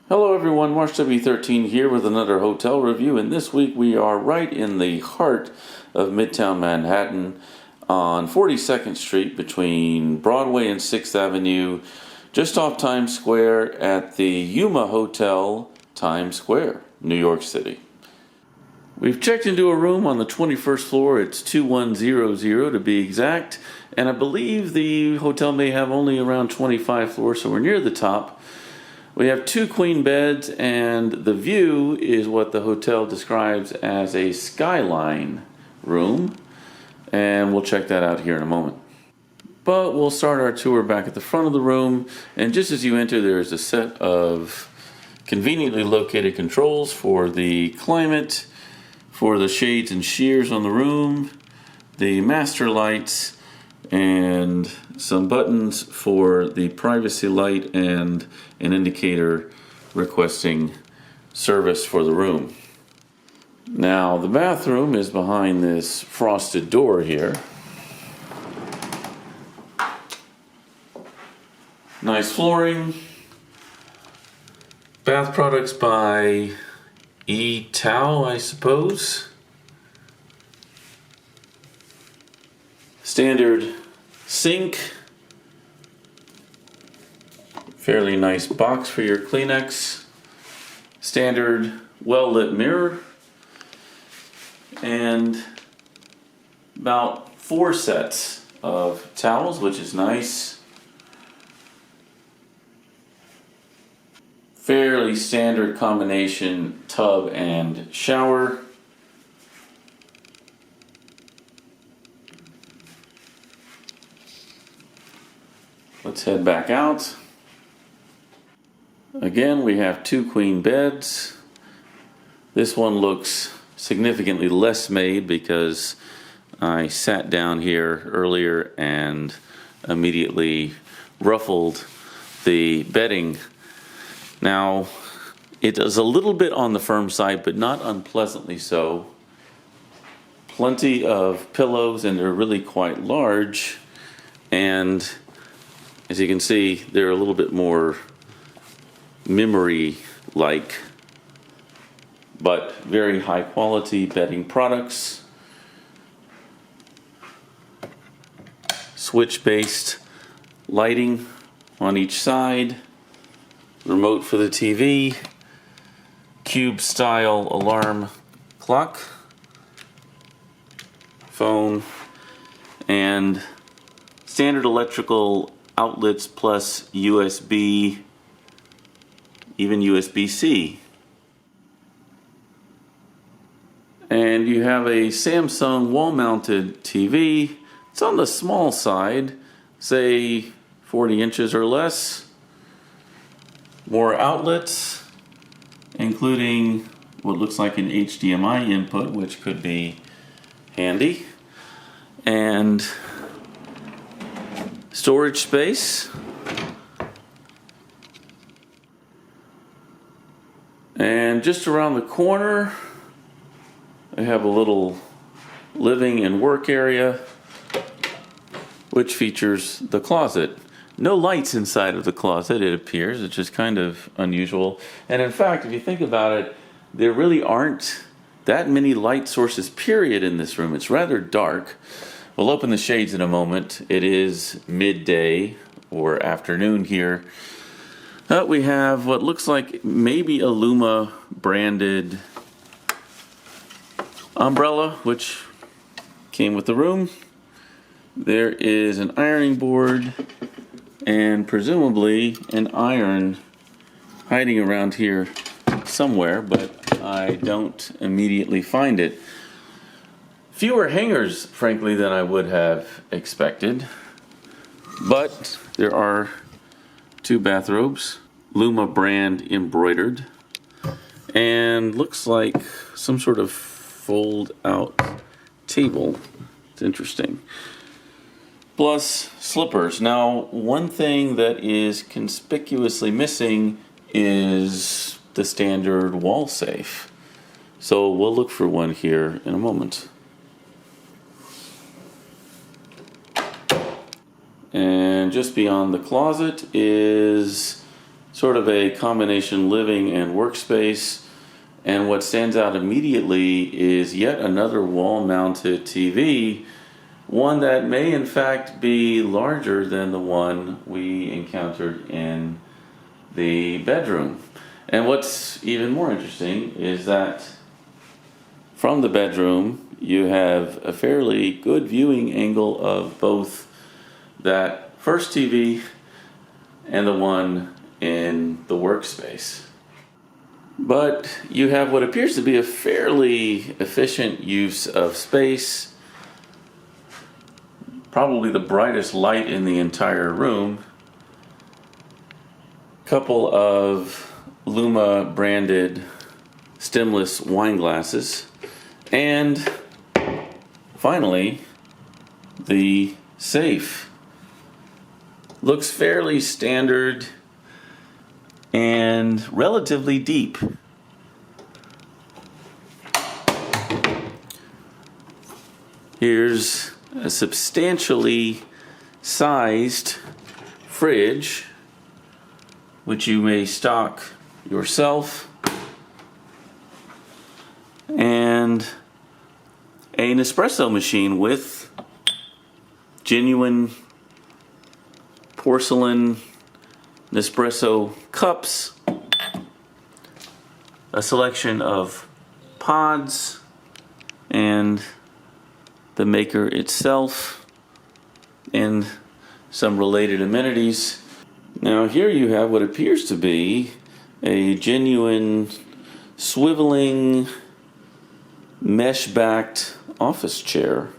Hello everyone, March W13 here with another hotel review, and this week we are right in the heart of Midtown Manhattan on 42nd Street between Broadway and 6th Avenue, just off Times Square at the LUMA Hotel, Times Square, New York City. We've checked into a room on the 21st floor. It's 2100 to be exact, and I believe the hotel may have only around 25 floors, so we're near the top. We have 2 queen beds, and the view is what the hotel describes as a Skyline room, and we'll check that out here in a moment. But we'll start our tour back at the front of the room, and just as you enter, there's a set of conveniently located controls for the climate, for the shades and shears on the room, the master lights, and some buttons for the privacy light and an indicator requesting service for the room. Now, the bathroom is behind this frosted door here. Nice flooring. Bath products by E-Towel, I suppose. Standard sink. Fairly nice box for your Kleenex. Standard well-lit mirror. And about 4 sets of towels, which is nice. Fairly standard combination tub and shower. Let's head back out. Again, we have 2 queen beds. This one looks significantly less made because I sat down here earlier and immediately ruffled the bedding. Now, it is a little bit on the firm side, but not unpleasantly so. Plenty of pillows, and they're really quite large. And as you can see, they're a little bit more memory-like, but very high-quality bedding products. Switch-based lighting on each side. Remote for the TV. Cube-style alarm clock. Phone. And standard electrical outlets plus USB, even USB-C. And you have a Samsung wall-mounted TV. It's on the small side, say 40 inches or less. More outlets, including what looks like an HDMI input, which could be handy. And storage space. And just around the corner, I have a little living and work area, which features the closet. No lights inside of the closet, it appears, which is kind of unusual. And in fact, if you think about it, there really aren't that many light sources, period, in this room. It's rather dark. We'll open the shades in a moment. It is midday or afternoon here. We have what looks like maybe a LUMA branded umbrella, which came with the room. There is an ironing board and presumably an iron hiding around here somewhere, but I don't immediately find it. Fewer hangers, frankly, than I would have expected, but there are 2 bathrobes, LUMA brand embroidered, and looks like some sort of fold out table. It's interesting. Plus slippers. Now, one thing that is conspicuously missing is the standard wall safe. So we'll look for one here in a moment. And just beyond the closet is sort of a combination living and workspace. And what stands out immediately is yet another wall-mounted TV, one that may in fact be larger than the one we encountered in the bedroom. And what's even more interesting is that from the bedroom you have a fairly good viewing angle of both that first TV and the one in the workspace. But you have what appears to be a fairly efficient use of space, probably the brightest light in the entire room, couple of LUMA branded stemless wine glasses, and finally the safe. Looks fairly standard and relatively deep. Here's a substantially sized fridge, which you may stock yourself, and an espresso machine with genuine porcelain Nespresso cups, a selection of pods, and the maker itself, and some related amenities. Now here you have what appears to be a genuine swiveling mesh-backed office chair,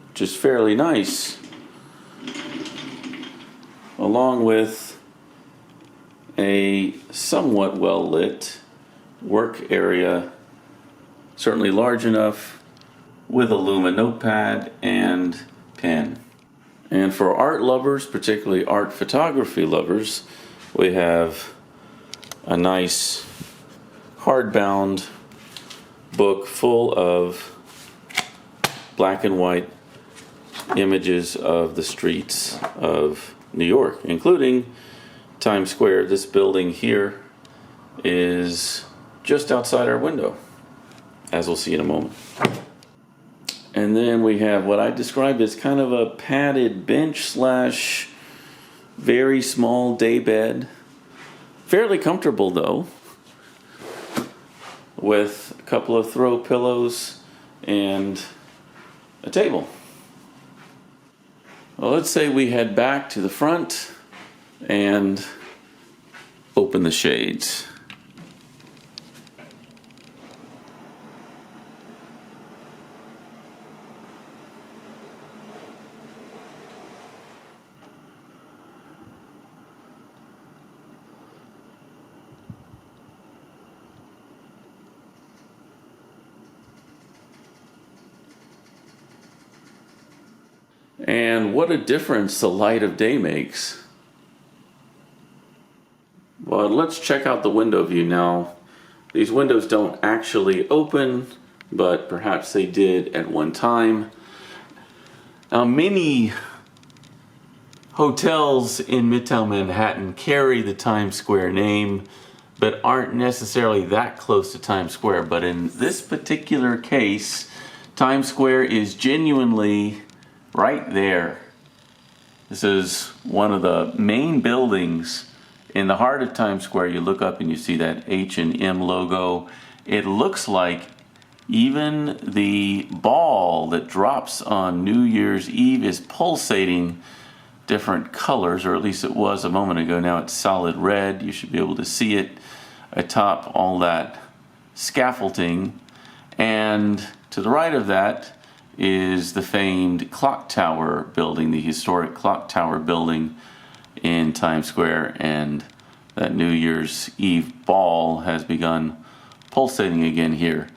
which is fairly nice, along with a somewhat well-lit work area, certainly large enough, with a LUMA notepad and pen. And for art lovers, particularly art photography lovers, we have a nice hardbound book full of black and white images of the streets of New York, including Times Square. This building here is just outside our window, as we'll see in a moment. And then we have what I describe as kind of a padded bench slash very small day bed. Fairly comfortable though, with a couple of throw pillows and a table. Well, let's say we head back to the front and open the shades. And what a difference the light of day makes. Well, let's check out the window view now. These windows don't actually open, but perhaps they did at one time. Now, many hotels in Midtown Manhattan carry the Times Square name, but aren't necessarily that close to Times Square. But in this particular case, Times Square is genuinely right there. This is one of the main buildings in the heart of Times Square. You look up and you see that H&M logo. It looks like even the ball that drops on New Year's Eve is pulsating different colors, or at least it was a moment ago. Now it's solid red. You should be able to see it atop all that scaffolding. And to the right of that is the famed clock tower building, the historic clock tower building in Times Square, and that New Year's Eve ball has begun pulsating again here.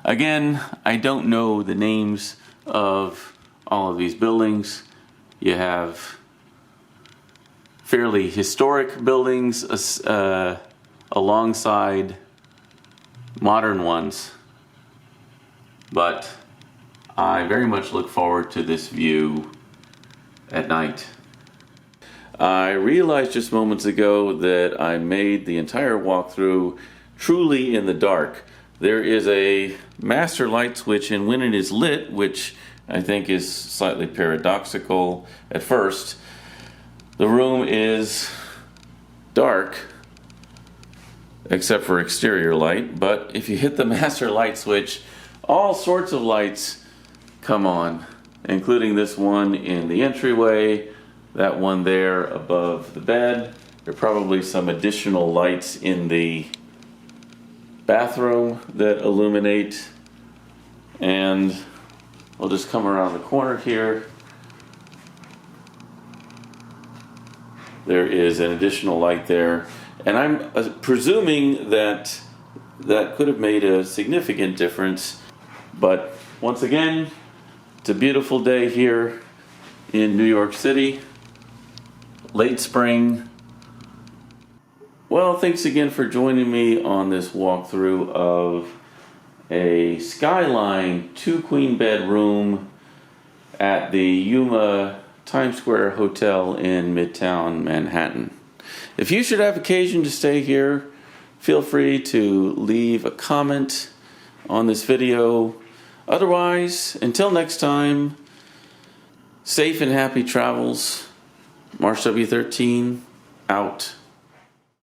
Again, I don't know the names of all of these buildings. You have fairly historic buildings alongside modern ones, but I very much look forward to this view at night. I realized just moments ago that I made the entire walkthrough truly in the dark. There is a master light switch, and when it is lit, which I think is slightly paradoxical at first, the room is dark except for exterior light. But if you hit the master light switch, all sorts of lights come on, including this one in the entryway, that one there above the bed. There are probably some additional lights in the bathroom that illuminate. And we'll just come around the corner here. There is an additional light there. And I'm presuming that that could have made a significant difference. But once again, it's a beautiful day here in New York City. Late spring. Well, thanks again for joining me on this walkthrough of a Skyline 2-queen bed room at the LUMA Times Square Hotel in Midtown Manhattan. If you should have occasion to stay here, feel free to leave a comment on this video. Otherwise, until next time, safe and happy travels. Marsh W13 out.